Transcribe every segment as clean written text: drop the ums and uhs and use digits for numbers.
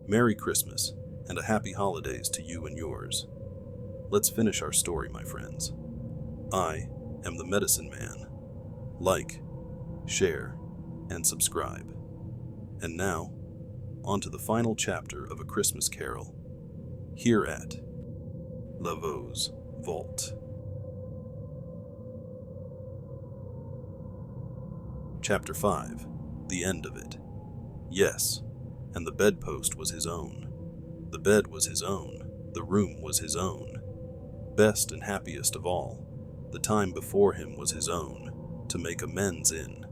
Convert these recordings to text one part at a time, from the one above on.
Merry Christmas, and a happy holidays to you and yours. Let's finish our story, my friends. I am the Medicine Man. Like, share, and subscribe. And now, on to the final chapter of A Christmas Carol, here at Laveau's Vault. Chapter 5. The End of It. Yes, and the bedpost was his own. The bed was his own. The room was his own. Best and happiest of all, the time before him was his own, to make amends in.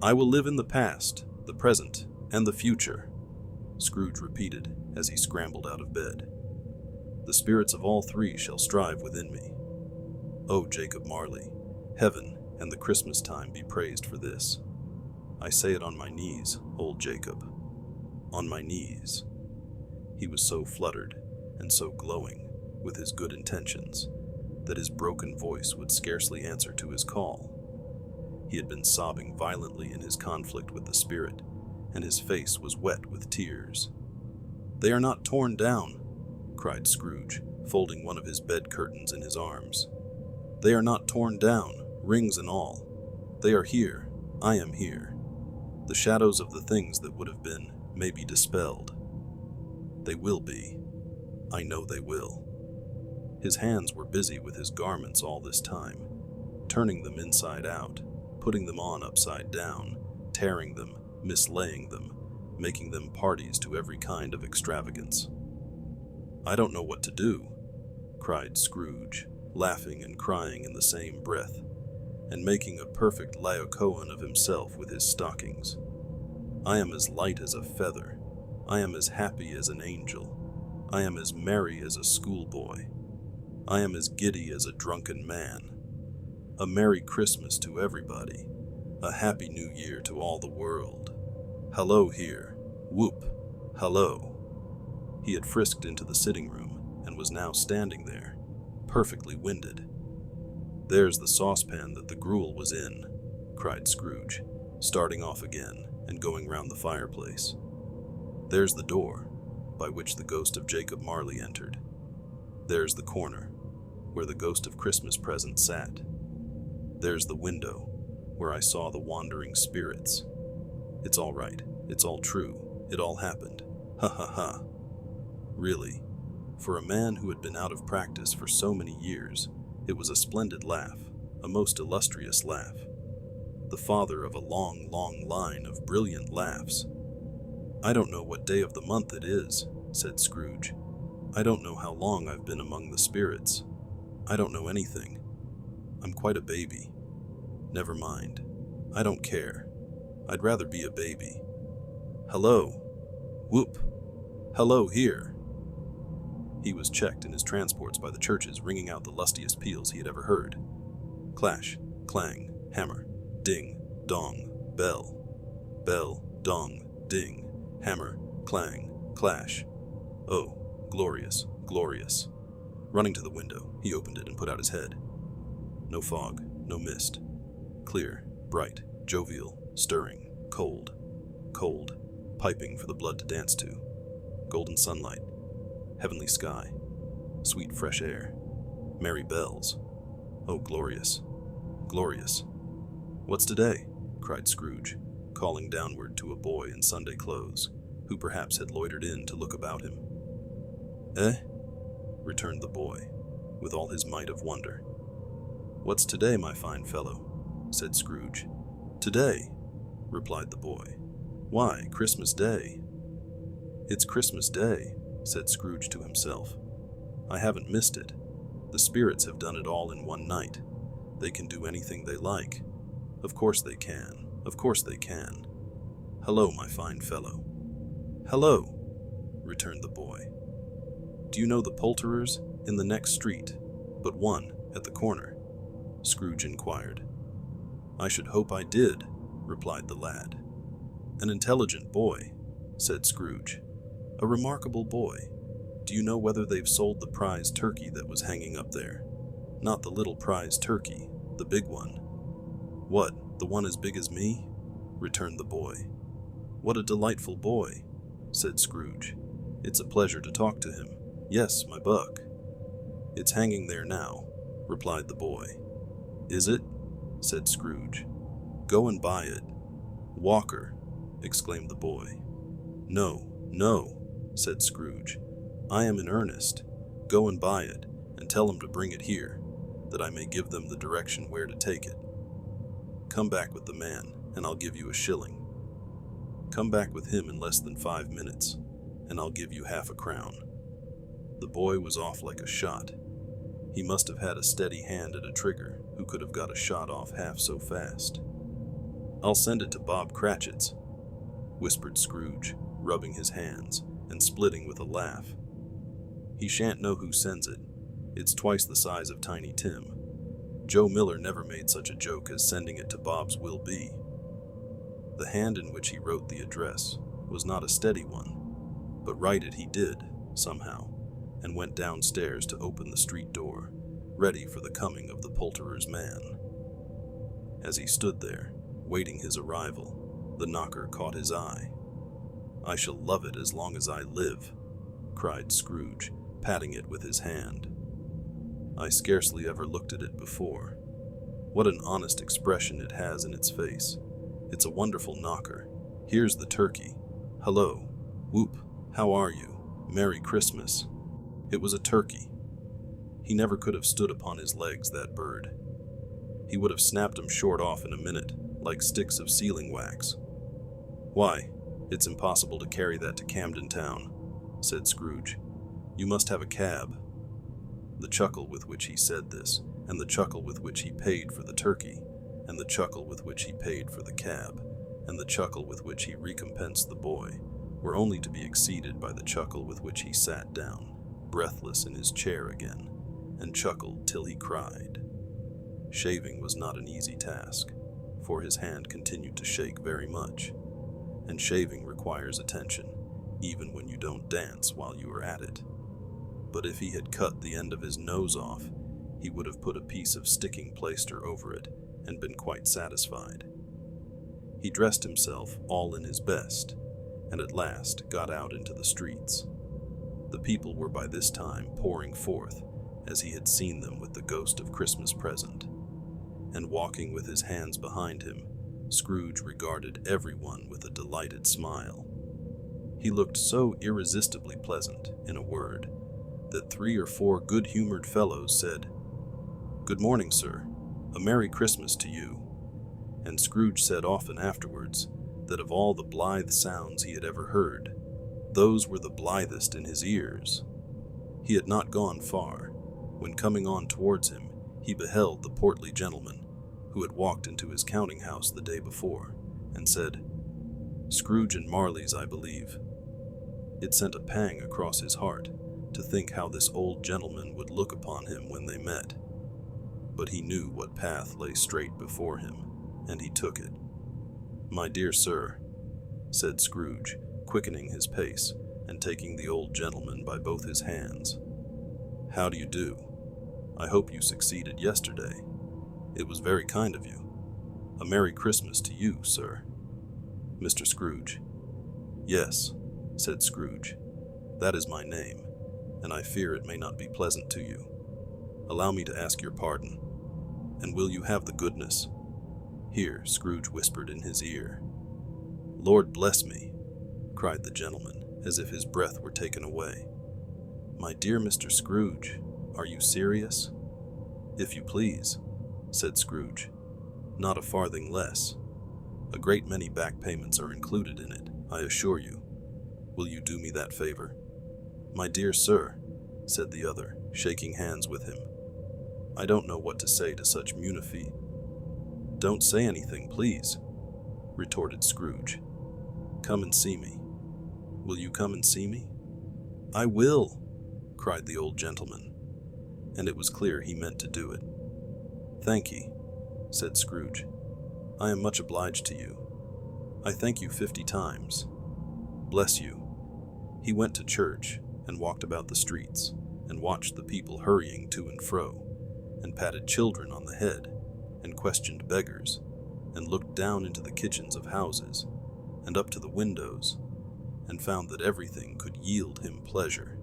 I will live in the past, the present, and the future, Scrooge repeated as he scrambled out of bed. The spirits of all three shall strive within me. O Jacob Marley, heaven and the Christmas time be praised for this. I say it on my knees, old Jacob. On my knees. He was so fluttered and so glowing with his good intentions that his broken voice would scarcely answer to his call. He had been sobbing violently in his conflict with the spirit, and his face was wet with tears. "They are not torn down," cried Scrooge, folding one of his bed curtains in his arms. "They are not torn down, rings and all. They are here. I am here. The shadows of the things that would have been may be dispelled. They will be. I know they will." His hands were busy with his garments all this time, turning them inside out, putting them on upside down, tearing them, mislaying them, making them parties to every kind of extravagance. "I don't know what to do," cried Scrooge, laughing and crying in the same breath, and making a perfect Laocoon of himself with his stockings. "I am as light as a feather. I am as happy as an angel. I am as merry as a schoolboy. I am as giddy as a drunken man. A Merry Christmas to everybody. A Happy New Year to all the world. Hello here. Whoop. Hello." He had frisked into the sitting room and was now standing there, perfectly winded. "There's the saucepan that the gruel was in," cried Scrooge, starting off again and going round the fireplace. "There's the door by which the ghost of Jacob Marley entered. There's the corner where the ghost of Christmas present sat. There's the window where I saw the wandering spirits. It's all right. It's all true. It all happened. Ha ha ha." Really, for a man who had been out of practice for so many years, it was a splendid laugh, a most illustrious laugh. The father of a long, long line of brilliant laughs. "I don't know what day of the month it is," said Scrooge. "I don't know how long I've been among the spirits. I don't know anything. I'm quite a baby. Never mind. I don't care. I'd rather be a baby. Hello. Whoop. Hello here." He was checked in his transports by the churches ringing out the lustiest peals he had ever heard. Clash, clang, hammer, ding, dong, bell. Bell, dong, ding, hammer, clang, clash. Oh, glorious, glorious. Running to the window, he opened it and put out his head. No fog, no mist. Clear, bright, jovial, stirring, cold, cold, piping for the blood to dance to. Golden sunlight, heavenly sky, sweet fresh air, merry bells. Oh, glorious, glorious. "What's today?" cried Scrooge, calling downward to a boy in Sunday clothes, who perhaps had loitered in to look about him. "Eh?" returned the boy, with all his might of wonder. "What's today, my fine fellow?" said Scrooge. "Today," replied the boy. "Why, Christmas Day." "It's Christmas Day," said Scrooge to himself. "I haven't missed it. The spirits have done it all in one night. They can do anything they like. Of course they can. Of course they can. Hello, my fine fellow." "Hello," returned the boy. "Do you know the poulterers in the next street, but one at the corner?" Scrooge inquired. "I should hope I did," replied the lad. "An intelligent boy," said Scrooge. "A remarkable boy. Do you know whether they've sold the prize turkey that was hanging up there? Not the little prize turkey, the big one." "What, the one as big as me?" returned the boy. "What a delightful boy. said Scrooge. "It's a pleasure to talk to him. Yes, my buck." "It's hanging there now," replied the boy. "Is it?" said Scrooge. "Go and buy it." "Walker!" exclaimed the boy. "No, no," said Scrooge. "I am in earnest. Go and buy it, and tell them to bring it here, that I may give them the direction where to take it. Come back with the man, and I'll give you a shilling. Come back with him in less than 5 minutes, and I'll give you half a crown." The boy was off like a shot. He must have had a steady hand at a trigger who could have got a shot off half so fast. "I'll send it to Bob Cratchit's," whispered Scrooge, rubbing his hands and splitting with a laugh. "He shan't know who sends it. It's twice the size of Tiny Tim. Joe Miller never made such a joke as sending it to Bob's Will Be." The hand in which he wrote the address was not a steady one, but write it he did, somehow, and went downstairs to open the street door, ready for the coming of the poulterer's man. As he stood there, waiting his arrival, the knocker caught his eye. "I shall love it as long as I live," cried Scrooge, patting it with his hand. "I scarcely ever looked at it before. What an honest expression it has in its face. It's a wonderful knocker. Here's the turkey. Hello. Whoop. How are you? Merry Christmas." It was a turkey. He never could have stood upon his legs, that bird. He would have snapped 'em short off in a minute, like sticks of sealing wax. "Why, it's impossible to carry that to Camden Town," said Scrooge. "You must have a cab." The chuckle with which he said this, and the chuckle with which he paid for the turkey, and the chuckle with which he paid for the cab, and the chuckle with which he recompensed the boy, were only to be exceeded by the chuckle with which he sat down, breathless in his chair again, and chuckled till he cried. Shaving was not an easy task, for his hand continued to shake very much, and shaving requires attention, even when you don't dance while you are at it. But if he had cut the end of his nose off, he would have put a piece of sticking plaister over it and been quite satisfied. He dressed himself all in his best, and at last got out into the streets. The people were by this time pouring forth, as he had seen them with the ghost of Christmas present, and walking with his hands behind him, Scrooge regarded everyone with a delighted smile. He looked so irresistibly pleasant, in a word, that 3 or 4 good-humored fellows said, "Good morning, sir. A Merry Christmas to you." And Scrooge said often afterwards that of all the blithe sounds he had ever heard, those were the blithest in his ears. He had not gone far, when coming on towards him, he beheld the portly gentleman, who had walked into his counting-house the day before, and said, "Scrooge and Marley's, I believe." It sent a pang across his heart to think how this old gentleman would look upon him when they met. But he knew what path lay straight before him, and he took it. "My dear sir," said Scrooge, quickening his pace and taking the old gentleman by both his hands. "How do you do? I hope you succeeded yesterday. It was very kind of you. A Merry Christmas to you, sir." "Mr. Scrooge." "Yes," said Scrooge. "That is my name, and I fear it may not be pleasant to you. Allow me to ask your pardon. And will you have the goodness—" Here Scrooge whispered in his ear. "Lord bless me," cried the gentleman, as if his breath were taken away. "My dear Mr. Scrooge, are you serious?" "If you please," said Scrooge. "Not a farthing less. A great many back payments are included in it, I assure you. Will you do me that favor?" "My dear sir," said the other, shaking hands with him, "I don't know what to say to such munifi." "Don't say anything, please," retorted Scrooge. "Come and see me. Will you come and see me?" "I will," cried the old gentleman, and it was clear he meant to do it. "Thank ye," said Scrooge. "I am much obliged to you. I thank you 50 times. Bless you." He went to church, and walked about the streets, and watched the people hurrying to and fro, and patted children on the head, and questioned beggars, and looked down into the kitchens of houses, and up to the windows, and found that everything could yield him pleasure.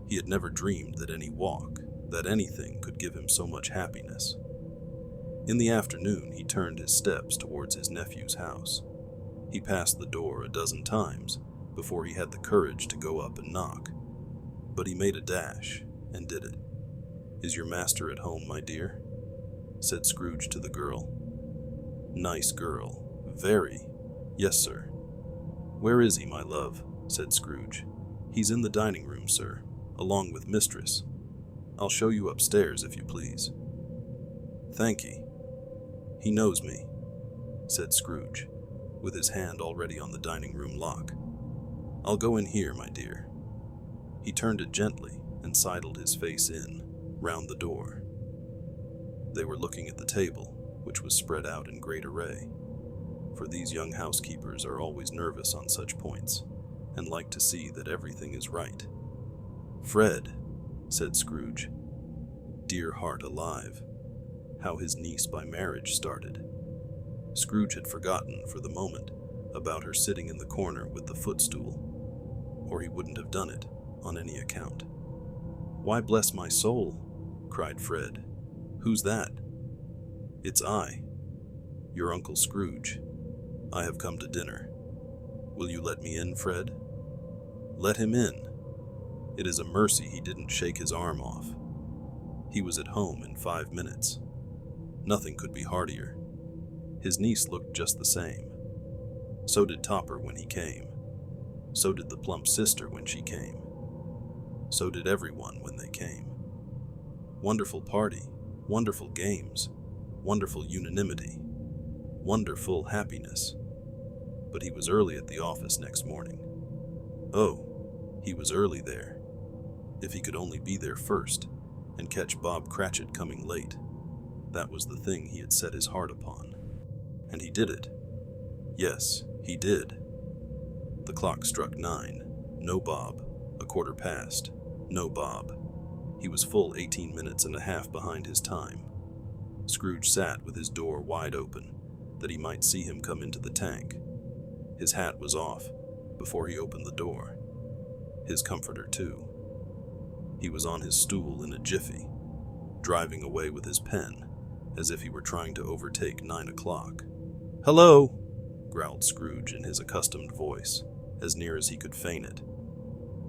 He had never dreamed that any walk, that anything could give him so much happiness. In the afternoon, he turned his steps towards his nephew's house. He passed the door a dozen times before he had the courage to go up and knock. But he made a dash and did it. "Is your master at home, my dear?" said Scrooge to the girl. "Nice girl. Very. Yes, sir." "Where is he, my love?" said Scrooge. "He's in the dining room, sir, along with mistress. I'll show you upstairs, if you please." "Thank ye." "He knows me," said Scrooge, with his hand already on the dining room lock. "I'll go in here, my dear." He turned it gently and sidled his face in, round the door. They were looking at the table, which was spread out in great array, for these young housekeepers are always nervous on such points, and like to see that everything is right. "Fred," said Scrooge. Dear heart alive, how his niece by marriage started. Scrooge had forgotten for the moment about her sitting in the corner with the footstool, or he wouldn't have done it on any account. "Why, bless my soul," cried Fred. "Who's that?" "It's I, your Uncle Scrooge. I have come to dinner. Will you let me in, Fred?" "Let him in. It is a mercy he didn't shake his arm off. He was at home in 5 minutes. Nothing could be heartier. His niece looked just the same. So did Topper when he came. So did the plump sister when she came. So did everyone when they came. Wonderful party, wonderful games, wonderful unanimity, wonderful happiness. But he was early at the office next morning. Oh, he was early there. If he could only be there first, and catch Bob Cratchit coming late, that was the thing he had set his heart upon. And he did it. Yes, he did. The clock struck 9. No Bob. 1:15. No Bob. He was full 18 minutes and a half behind his time. Scrooge sat with his door wide open, that he might see him come into the tank. His hat was off before he opened the door. His comforter, too. He was on his stool in a jiffy, driving away with his pen, as if he were trying to overtake 9 o'clock. "Hello!" growled Scrooge in his accustomed voice, as near as he could feign it.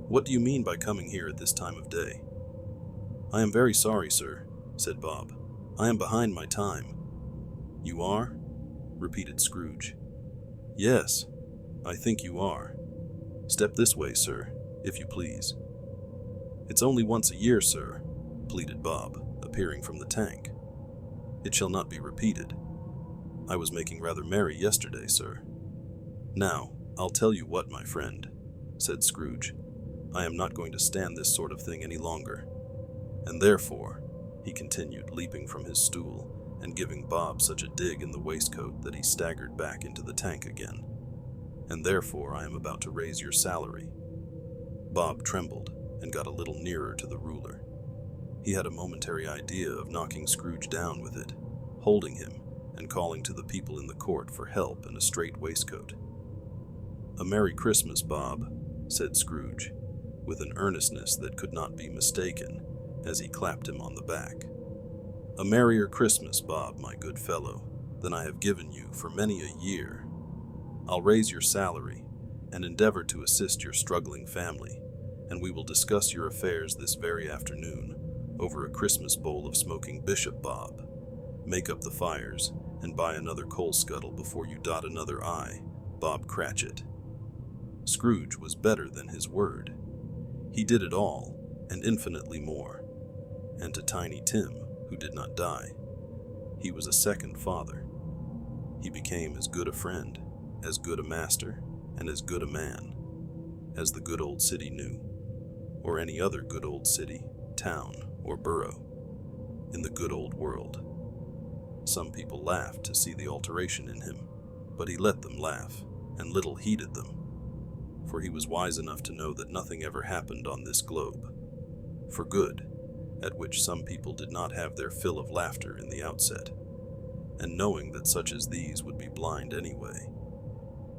"What do you mean by coming here at this time of day?" "I am very sorry, sir," said Bob. "I am behind my time." "You are?" repeated Scrooge. "Yes, I think you are. Step this way, sir, if you please." "It's only once a year, sir," pleaded Bob, appearing from the tank. "It shall not be repeated. I was making rather merry yesterday, sir." "Now, I'll tell you what, my friend," said Scrooge. "I am not going to stand this sort of thing any longer. And therefore," he continued, leaping from his stool and giving Bob such a dig in the waistcoat that he staggered back into the tank again, "and therefore I am about to raise your salary." Bob trembled and got a little nearer to the ruler. He had a momentary idea of knocking Scrooge down with it, holding him, and calling to the people in the court for help and a straight waistcoat. "A Merry Christmas, Bob," said Scrooge, with an earnestness that could not be mistaken, as he clapped him on the back. "A merrier Christmas, Bob, my good fellow, than I have given you for many a year. I'll raise your salary, and endeavor to assist your struggling family, and we will discuss your affairs this very afternoon, over a Christmas bowl of smoking bishop, Bob. Make up the fires, and buy another coal scuttle before you dot another I, Bob Cratchit." Scrooge was better than his word. He did it all, and infinitely more. And to Tiny Tim, who did not die, he was a second father. He became as good a friend, as good a master, and as good a man, as the good old city knew, or any other good old city, town, or borough, in the good old world. Some people laughed to see the alteration in him, but he let them laugh, and little heeded them, for he was wise enough to know that nothing ever happened on this globe for good, at which some people did not have their fill of laughter in the outset, and knowing that such as these would be blind anyway,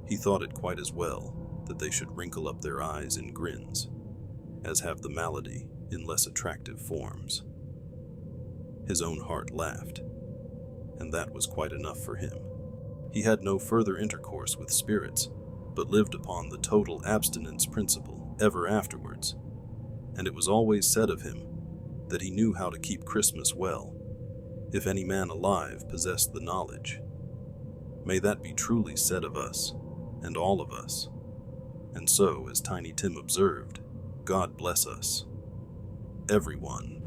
he thought it quite as well that they should wrinkle up their eyes in grins, as have the malady in less attractive forms. His own heart laughed, and that was quite enough for him. He had no further intercourse with spirits, but lived upon the total abstinence principle ever afterwards, and it was always said of him that he knew how to keep Christmas well, if any man alive possessed the knowledge. May that be truly said of us, and all of us. And so, as Tiny Tim observed, God bless us, everyone.